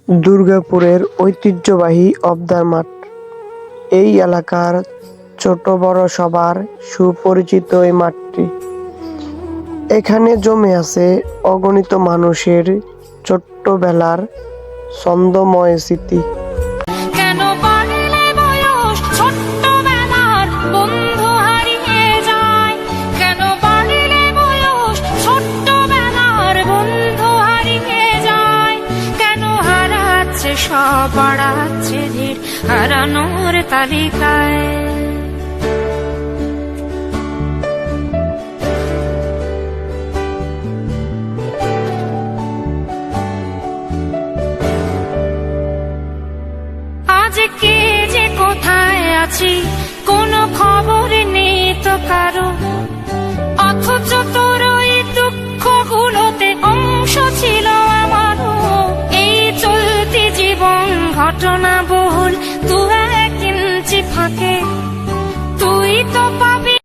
দুর্গাপুরের ঐতিহ্যবাহী অবদার মাঠ। এই এলাকার ছোট বড় সবার সুপরিচিত এই মাঠটি। এখানে জমে আছে অগণিত মানুষের ছোট্টবেলার ছন্দময় স্মৃতি। কেন বাড়লে বয়স ছোট্টবেলার বন্ধু হারিয়ে যায়, কেন বাড়লে বয়স ছোট্টবেলার বন্ধু হারিয়ে যায়, কেন হারাচ্ছে সব বাড়াচ্ছে ধীর হারানোর তালিকায়। আজ কে যে কোথায় আছি কোনো খবর নেই তো কারো, অথচ তোর ওই দুঃখগুলোতে অংশ ছিল আমারও। এই চলতি জীবন ঘটনা বহুল, 2-1 ইঞ্চি ফাঁকে তুই তো পাবি।